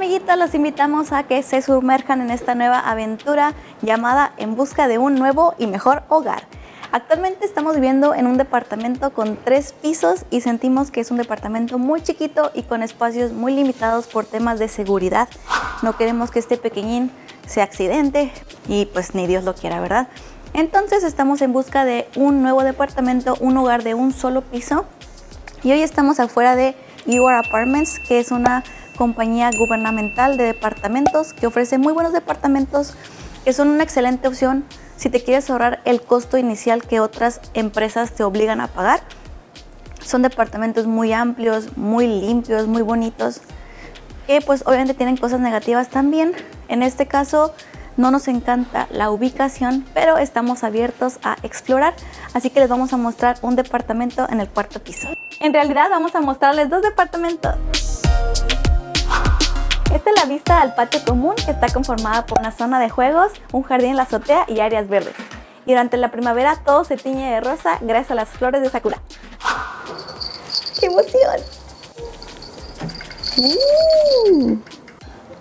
amiguitos, los invitamos a que se sumerjan en esta nueva aventura llamada En busca de un nuevo y mejor hogar. Actualmente estamos viviendo en un departamento con 3 pisos y sentimos que es un departamento muy chiquito y con espacios muy limitados por temas de seguridad. No queremos que este pequeñín se accidente y pues ni Dios lo quiera, ¿verdad? Entonces estamos en busca de un nuevo departamento, un hogar de un solo piso. Y hoy estamos afuera de UR Apartments, que es una compañía gubernamental de departamentos que ofrece muy buenos departamentos que son una excelente opción si te quieres ahorrar el costo inicial que otras empresas te obligan a pagar. Son departamentos muy amplios, muy limpios, muy bonitos, que pues obviamente tienen cosas negativas también. En este caso no nos encanta la ubicación, pero estamos abiertos a explorar, así que les vamos a mostrar un departamento en el 4º piso. En realidad vamos a mostrarles 2 departamentos. Esta es la vista al patio común, que está conformada por una zona de juegos, un jardín en la azotea y áreas verdes. Y durante la primavera todo se tiñe de rosa gracias a las flores de sakura. ¡Qué emoción!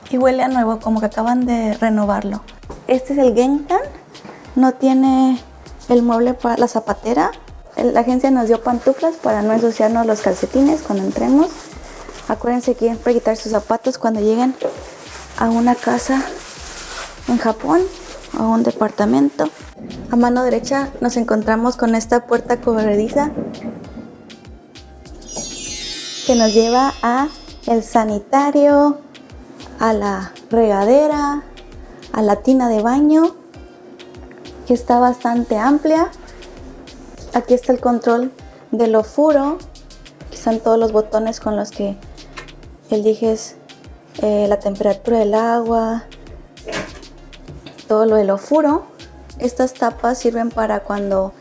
Y huele a nuevo, como que acaban de renovarlo. Este es el Genkan, no tiene el mueble para la zapatera. La agencia nos dio pantuflas para no ensuciarnos los calcetines cuando entremos. Acuérdense que siempre quitar sus zapatos cuando lleguen a una casa en Japón o un departamento. A mano derecha nos encontramos con esta puerta corrediza que nos lleva a el sanitario, a la regadera, a la tina de baño, que está bastante amplia. Aquí está el control del ofuro, que están todos los botones con los que eliges la temperatura del agua, todo lo del ofuro. Estas tapas sirven para cuando,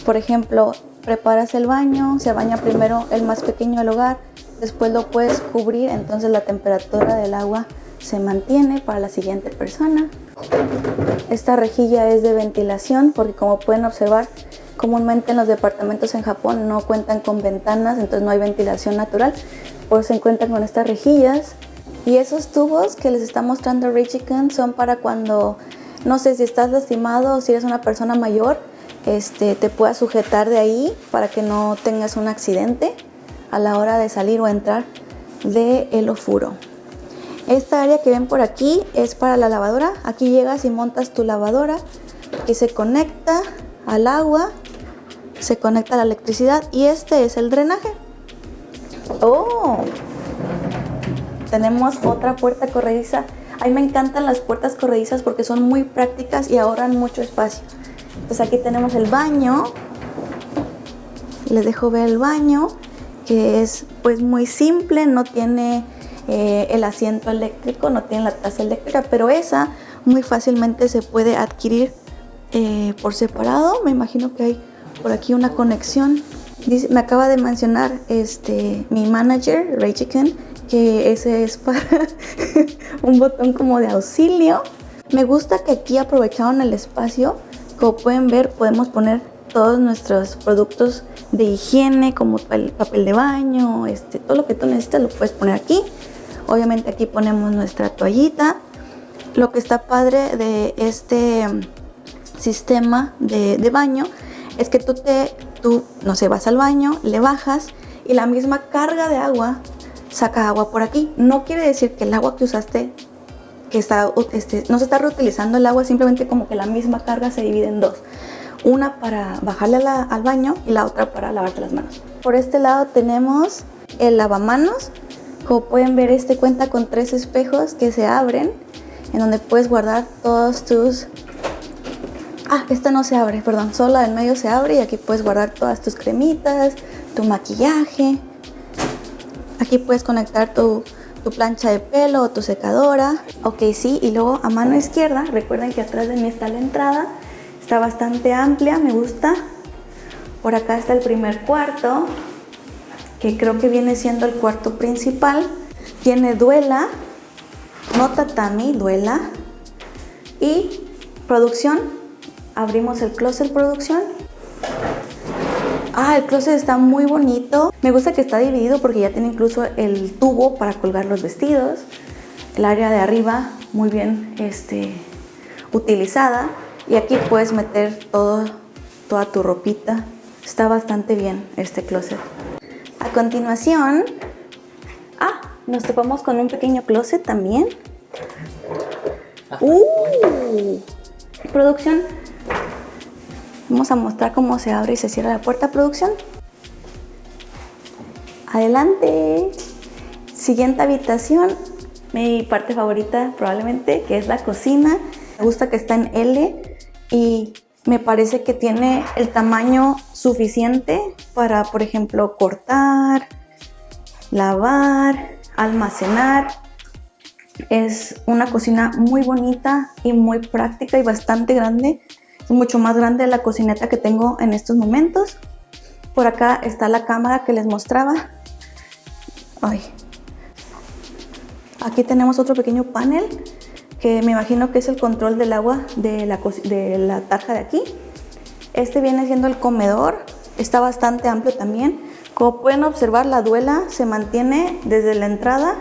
por ejemplo, preparas el baño, se baña primero el más pequeño del hogar, después lo puedes cubrir, entonces la temperatura del agua se mantiene para la siguiente persona. Esta rejilla es de ventilación porque, como pueden observar, comúnmente en los departamentos en Japón no cuentan con ventanas, entonces no hay ventilación natural, por eso se encuentran con estas rejillas. Y esos tubos que les está mostrando Reichi-kun son para cuando, no sé, si estás lastimado o si eres una persona mayor, te puedas sujetar de ahí para que no tengas un accidente a la hora de salir o entrar del ofuro. Esta área que ven por aquí es para la lavadora. Aquí llegas y montas tu lavadora y se conecta al agua, se conecta a la electricidad, y este es el drenaje. ¡Oh! Tenemos otra puerta corrediza. A mí me encantan las puertas corredizas porque son muy prácticas y ahorran mucho espacio. Entonces aquí tenemos el baño. Les dejo ver el baño, que es pues muy simple, no tiene el asiento eléctrico, no tiene la taza eléctrica, pero esa muy fácilmente se puede adquirir por separado. Me imagino que hay por aquí una conexión. Me acaba de mencionar mi manager, Reichi-kun, que ese es para un botón como de auxilio. Me gusta que aquí aprovecharon el espacio. Como pueden ver, podemos poner todos nuestros productos de higiene, como el papel de baño, todo lo que tú necesitas lo puedes poner aquí. Obviamente aquí ponemos nuestra toallita. Lo que está padre de este sistema de baño es que tú no sé, vas al baño, le bajas y la misma carga de agua saca agua por aquí. No quiere decir que el agua que usaste, no se está reutilizando el agua, simplemente como que la misma carga se divide en 2. Una para bajarle al baño y la otra para lavarte las manos. Por este lado tenemos el lavamanos. Como pueden ver, cuenta con 3 espejos que se abren, en donde puedes guardar todos tus... esta no se abre, perdón, solo la del medio se abre y aquí puedes guardar todas tus cremitas, tu maquillaje. Aquí puedes conectar tu plancha de pelo o tu secadora. Ok, sí, y luego a mano izquierda, recuerden que atrás de mí está la entrada. Está bastante amplia, me gusta. Por acá está el primer cuarto, que creo que viene siendo el cuarto principal. Tiene duela, no tatami, duela. Y producción, abrimos el closet producción. El closet está muy bonito. Me gusta que está dividido porque ya tiene incluso el tubo para colgar los vestidos. el área de arriba muy bien utilizada, y aquí puedes meter toda tu ropita. Está bastante bien este closet. A continuación, nos topamos con un pequeño closet también. Producción, vamos a mostrar cómo se abre y se cierra la puerta, producción. Adelante. Siguiente habitación, mi parte favorita probablemente, que es la cocina. Me gusta que está en L y me parece que tiene el tamaño suficiente para, por ejemplo, cortar, lavar, almacenar. Es una cocina muy bonita y muy práctica y bastante grande. Es mucho más grande de la cocineta que tengo en estos momentos. Por acá está la cámara que les mostraba. Aquí tenemos otro pequeño panel que me imagino que es el control del agua de la tarja de aquí. Este viene siendo el comedor. Está bastante amplio también. Como pueden observar, la duela se mantiene desde la entrada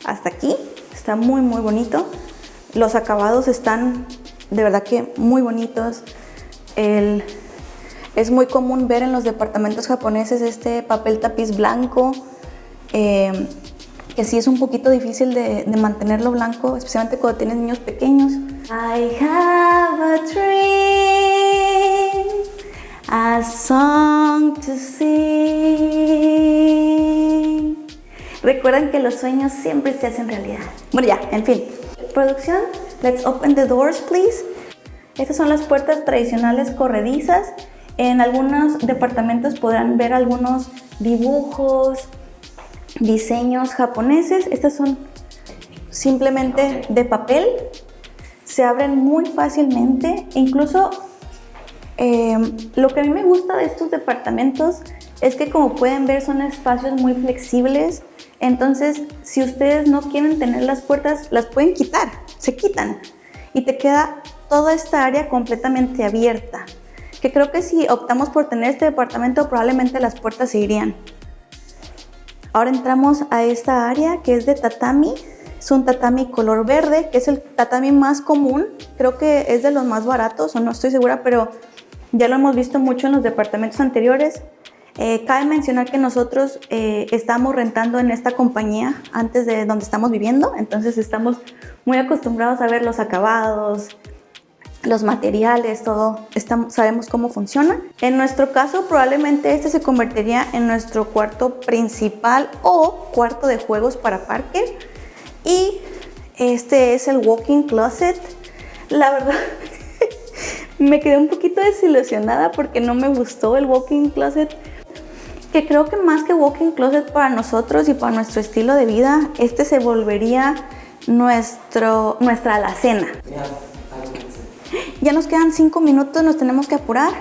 hasta aquí. Está muy muy bonito. Los acabados están de verdad que muy bonitos. Es muy común ver en los departamentos japoneses este papel tapiz blanco, que sí es un poquito difícil de mantenerlo blanco, especialmente cuando tienes niños pequeños. I have a dream, a song to sing. Recuerden que los sueños siempre se hacen realidad. Bueno, ya, en fin. Producción, let's open the doors, please. Estas son las puertas tradicionales corredizas. En algunos departamentos podrán ver algunos dibujos, diseños japoneses. Estas son simplemente de papel. Se abren muy fácilmente. Incluso lo que a mí me gusta de estos departamentos es que, como pueden ver, son espacios muy flexibles. Entonces, si ustedes no quieren tener las puertas, las pueden quitar, se quitan y te queda toda esta área completamente abierta, que creo que si optamos por tener este departamento, probablemente las puertas se irían. Ahora entramos a esta área que es de tatami. Es un tatami color verde, que es el tatami más común. Creo que es de los más baratos, o no estoy segura, pero ya lo hemos visto mucho en los departamentos anteriores. Cabe mencionar que nosotros estamos rentando en esta compañía antes de donde estamos viviendo, entonces estamos muy acostumbrados a ver los acabados, los materiales, todo. Sabemos cómo funciona. En nuestro caso, probablemente este se convertiría en nuestro cuarto principal o cuarto de juegos para Parker. Y este es el walk-in closet. La verdad, me quedé un poquito desilusionada porque no me gustó el walk-in closet. Que creo que más que walk-in closet para nosotros y para nuestro estilo de vida, este se volvería nuestra alacena. Ya nos quedan 5 minutos, nos tenemos que apurar.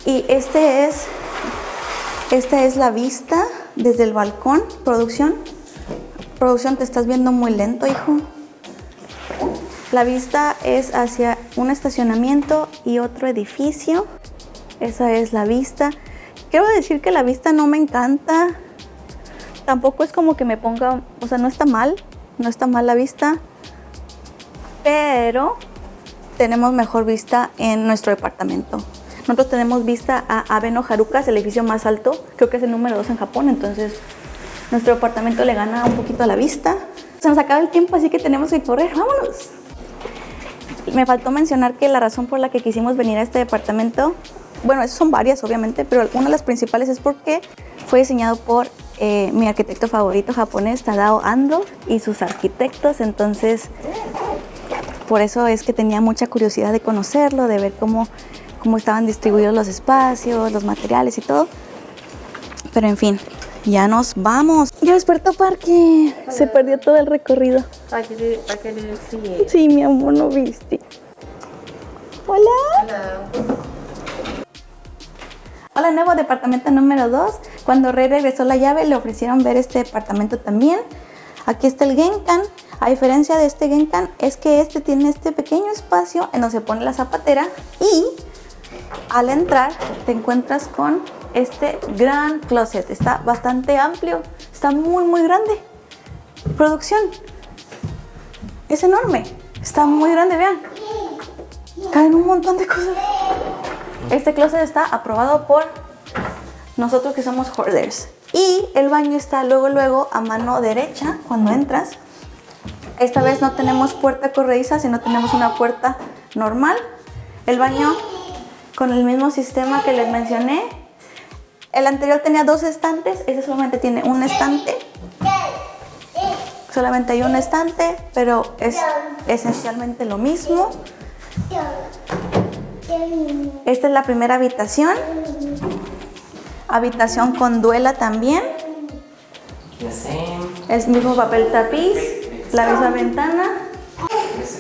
Y esta es la vista desde el balcón. Producción, te estás viendo muy lento, hijo. La vista es hacia un estacionamiento y otro edificio. Esa es la vista. Quiero decir que la vista no me encanta. Tampoco es como que me ponga, o sea, no está mal la vista. Pero tenemos mejor vista en nuestro departamento. Nosotros tenemos vista a Abe no Haruka, el edificio más alto. Creo que es el número 2 en Japón, entonces nuestro departamento le gana un poquito a la vista. Se nos acaba el tiempo, así que tenemos que correr. ¡Vámonos! Me faltó mencionar que la razón por la que quisimos venir a este departamento, bueno, esas son varias obviamente, pero una de las principales es porque fue diseñado por mi arquitecto favorito japonés, Tadao Ando, y sus arquitectos. Entonces, por eso es que tenía mucha curiosidad de conocerlo, de ver cómo estaban distribuidos los espacios, los materiales y todo. Pero en fin, ya nos vamos. Ya despertó Parque. Hola. Se perdió todo el recorrido. Sí, mi amor, ¿no viste? Hola. Hola. Hola, nuevo departamento número 2. Cuando Rey regresó la llave, le ofrecieron ver este departamento también. Aquí está el Genkan. A diferencia de este Genkan, es que este tiene este pequeño espacio en donde se pone la zapatera, y al entrar te encuentras con este gran closet. Está bastante amplio, está muy muy grande. Producción, Es enorme. Está muy grande, vean. Caen un montón de cosas. Este closet está aprobado por nosotros que somos hoarders. Y el baño está luego a mano derecha cuando entras. Esta vez no tenemos puerta corrediza, sino tenemos una puerta normal. El baño con el mismo sistema que les mencioné. El anterior tenía 2 estantes, este solamente tiene un estante. Solamente hay un estante, pero es esencialmente lo mismo. Esta es la primera habitación. Habitación con duela también. El mismo papel tapiz, la misma ventana.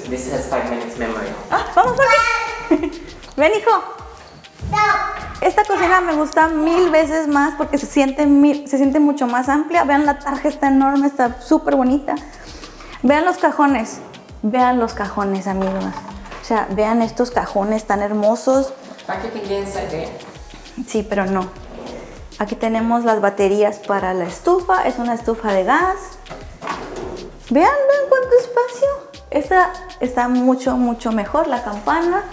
This has 5 minutes memory. ¡Vamos por aquí! Ven, hijo. Esta cocina me gusta 1000 veces más porque se siente mucho más amplia. Vean, la tarja está enorme, está súper bonita. Vean los cajones. Vean los cajones, amigos. O sea, vean estos cajones tan hermosos. Sí, pero no. Aquí tenemos las baterías para la estufa. Es una estufa de gas. Vean cuánto espacio. Esta está mucho mejor. La campana.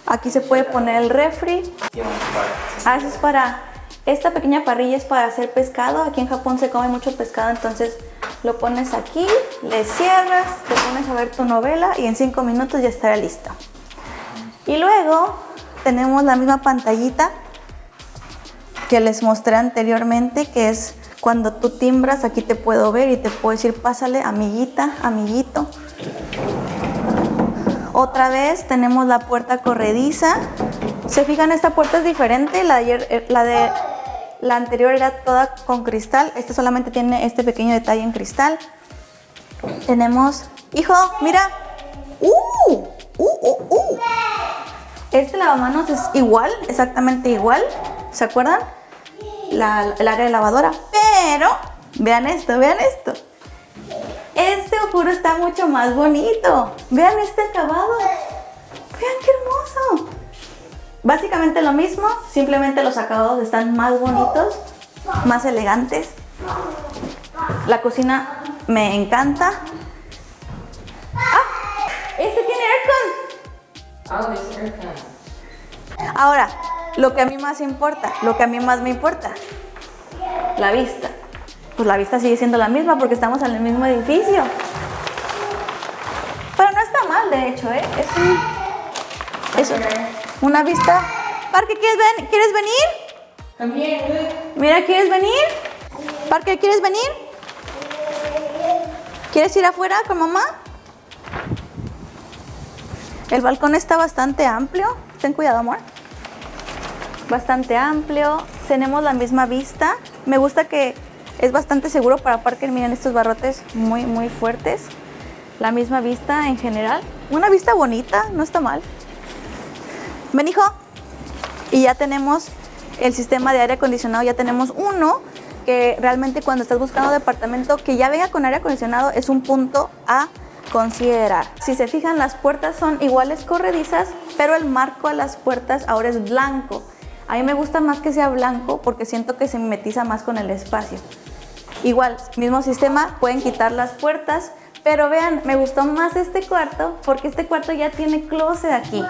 Aquí se puede poner el refri. Eso es para... Esta pequeña parrilla es para hacer pescado. Aquí en Japón se come mucho pescado, entonces lo pones aquí, le cierras, te pones a ver tu novela y en 5 minutos ya estará listo. Y luego tenemos la misma pantallita que les mostré anteriormente, que es cuando tú timbras, aquí te puedo ver y te puedo decir, pásale, amiguita, amiguito. Otra vez tenemos la puerta corrediza. Se fijan, esta puerta es diferente. La anterior era toda con cristal. Esta solamente tiene este pequeño detalle en cristal. Tenemos... Hijo, mira. Este lavamanos es igual, exactamente igual. ¿Se acuerdan? El área de lavadora. Pero, vean esto, vean esto. Este oscuro está mucho más bonito. Vean este acabado. Vean qué hermoso. Básicamente lo mismo, simplemente los acabados están más bonitos, más elegantes. La cocina me encanta. Este tiene aircon. Ahora, lo que a mí más importa, lo que a mí más me importa, la vista. Pues la vista sigue siendo la misma porque estamos en el mismo edificio. Pero no está mal, de hecho, ¿eh? Es una vista. Parker, ¿quieres venir? Mira, ¿quieres venir? Parker, ¿quieres venir? ¿Quieres ir afuera con mamá? El balcón está bastante amplio. Ten cuidado, amor. Bastante amplio. Tenemos la misma vista. Me gusta que es bastante seguro para Parker. Miren estos barrotes muy fuertes. La misma vista en general. Una vista bonita, no está mal. Ven, hijo. Y ya tenemos el sistema de aire acondicionado. Ya tenemos uno que realmente cuando estás buscando departamento que ya venga con aire acondicionado es un punto a considerar. Si se fijan, las puertas son iguales corredizas, pero el marco a las puertas ahora es blanco. A mí me gusta más que sea blanco porque siento que se mimetiza más con el espacio. Igual, mismo sistema, pueden quitar las puertas, pero vean, me gustó más este cuarto porque este cuarto ya tiene closet aquí.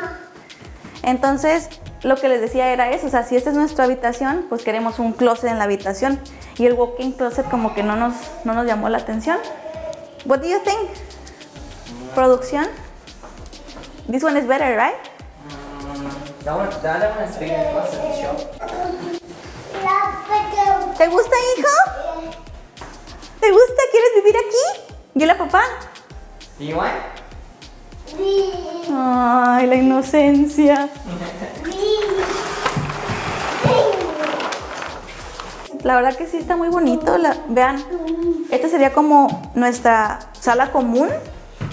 Entonces, lo que les decía era eso, o sea, si esta es nuestra habitación, pues queremos un closet en la habitación. Y el walk-in closet como que no nos llamó la atención. What do you think? Producción? This one is better, right? The other one is bigger closet, sure. ¿Te gusta, hijo? ¿Te gusta? ¿Quieres vivir aquí? Dile a papá. Do you want? Ay, la inocencia. La verdad que sí está muy bonito. Vean, esta sería como nuestra sala común,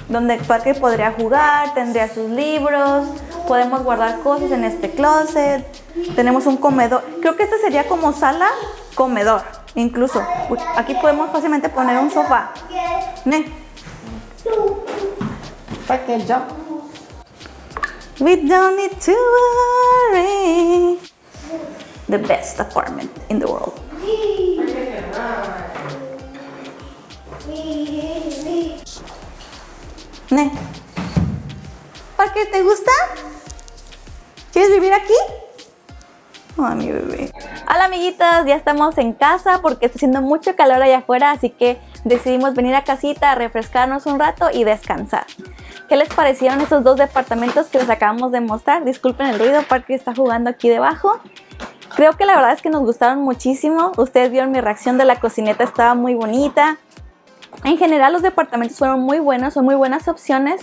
donde Parker podría jugar, tendría sus libros, podemos guardar cosas en este closet. Tenemos un comedor. Creo que esta sería como sala comedor, incluso. Aquí podemos fácilmente poner un sofá. Parker, jump. We don't need to worry. The best apartment in the world. Ne. ¿Parker, te gusta? ¿Quieres vivir aquí? Ay, mi bebé. Hola amiguitos, ya estamos en casa porque está haciendo mucho calor allá afuera, así que decidimos venir a casita a refrescarnos un rato y descansar. ¿Qué les parecieron esos dos departamentos que les acabamos de mostrar? Disculpen el ruido, Parker está jugando aquí debajo. Creo que la verdad es que nos gustaron muchísimo. Ustedes vieron mi reacción de la cocineta, estaba muy bonita. En general los departamentos fueron muy buenos, son muy buenas opciones,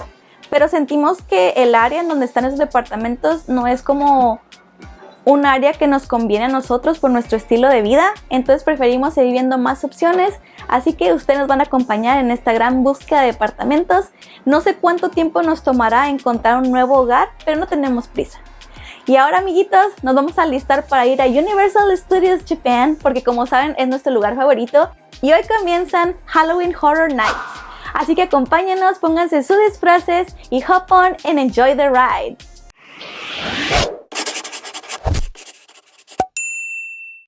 pero sentimos que el área en donde están esos departamentos no es como un área que nos conviene a nosotros por nuestro estilo de vida, entonces preferimos seguir viendo más opciones, así que ustedes nos van a acompañar en esta gran búsqueda de departamentos. No sé cuánto tiempo nos tomará encontrar un nuevo hogar, pero no tenemos prisa. Y ahora amiguitos, nos vamos a alistar para ir a Universal Studios Japan, porque como saben es nuestro lugar favorito, y hoy comienzan Halloween Horror Nights. Así que acompáñenos, pónganse sus disfraces y hop on and enjoy the ride.